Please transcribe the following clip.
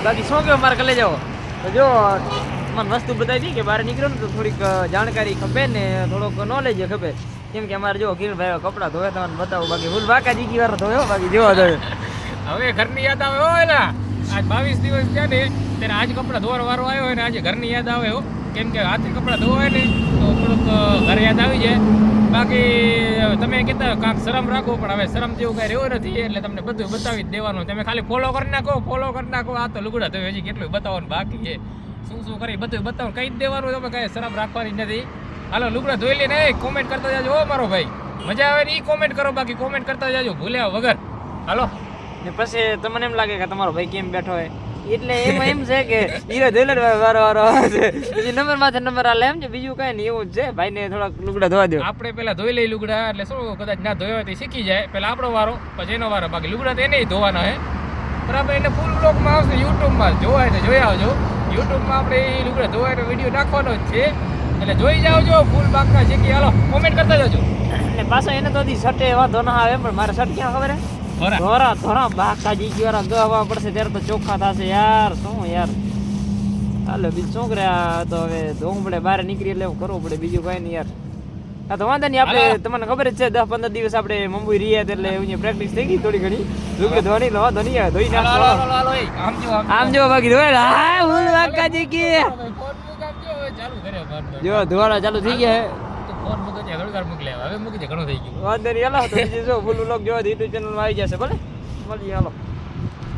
બાકી શું કે મારે કલે જાઓ તો જો મને વસ્તુ બતાવી દી કે બહાર નીકળ્યો ને તો થોડીક જાણકારી ખપે ને થોડોક નોલેજ ખપે કેમ કે અમારે જો કિરણભાઈ કપડાં ધોવે તમને બતાવું બાકી ફૂલ બાકા જીકી વાર ધોયો બાકી જોવા ધોયો હવે ઘરની યાદ આવે હો એલા આજ 22 દિવસ થયા ને ત્યારે આજ કપડાં ધોવાનો વારો આવ્યો હોય ને આજે ઘરની યાદ આવે હો કેમ કે હાથે કપડાં ધોવાય ને તો થોડુંક ઘર યાદ આવી જાય બાકી તમે કહેતા કાંક શરમ રાખો પણ હવે શરમ જેવું કાંઈ રહ્યું નથી એટલે તમને બધું બતાવી જ દેવાનું તમે ખાલી ફોલો કરી નાખો આ તો લુગડા તો હજી કેટલું બતાવવાનું બાકી છે શું કરી બધું બતાવવાનું કહી જ દેવાનું તમે કાંઈ શરમ રાખવાની નથી હાલો લુગડા ધોઈ લઈને કોમેન્ટ કરતા જાજો હો મારો ભાઈ મજા આવે ને એ કોમેન્ટ કરો બાકી કોમેન્ટ કરતા જાજો ભૂલ્યા વગર હાલો ને પછી તમને એમ લાગે કે તમારો ભાઈ કેમ બેઠો હોય એટલે એમાં એમ છે કે હીરો ધોઈલર વારો છે પછી નંબર માથે નંબર આલે એમ છે બીજું કઈ નહીં એવું જ છે ભાઈને થોડાક લુગડા ધોવા દો આપણે પેલા ધોઈ લઈ લુગડા એટલે શું કદાચ ના ધોયો હોય તો શીખી જાય પેલા આપણો વારો પછી એનો વારો બાકી લુગડા તો એને ધોવાના હે બરાબર એને ફૂલ બ્લોગમાં આવશે યુટ્યુબમાં જોવાય તો જોઈ આવજો યુટ્યુબમાં આપણે એ લુગડા ધોવાનો વિડીયો નાખવાનો જ છે એટલે જોઈ જાવજો ફૂલ બાગના શીખી હાલો કોમેન્ટ કરતા જાજો એટલે પાછો એને તો શર્ટે વાંધો ના આવે પણ મારે શર્ટ ક્યાં ખબર હે ધોરા બાકાજી વાળા ગહવા પડશે ત્યારે તો ચોખ્ખા થશે યાર શું યાર હાલો બીજું શું કરે તો હવે ધોવું પડે બહાર નીકળી એટલે કરવું પડે બીજું કઈ નહીં યાર હા તો વાંધો નહીં આપણે તમને ખબર જ છે 10-15 દિવસ આપણે મુંબઈ રહ્યા એટલે અહીંયા પ્રેક્ટિસ થઈ ગઈ થોડી ઘણી લુગડે ધોવાની વાંધો નહીં આવે ધોઈ નાખો આમ જો બાકી ધોય હા હું બાકાજી કે જો ધોવાના ચાલુ થઈ ગયા ફોન મૂકી દે થોડી વાર મૂકી લે હવે મૂકી દે ઘણું થઈ ગયું વાંધો નહીં હાલો તો બીજું જો ફૂલ વ્લોગ જોવા યુટ્યુબ ચેનલમાં આવી જશે ભલે મળીએ હાલો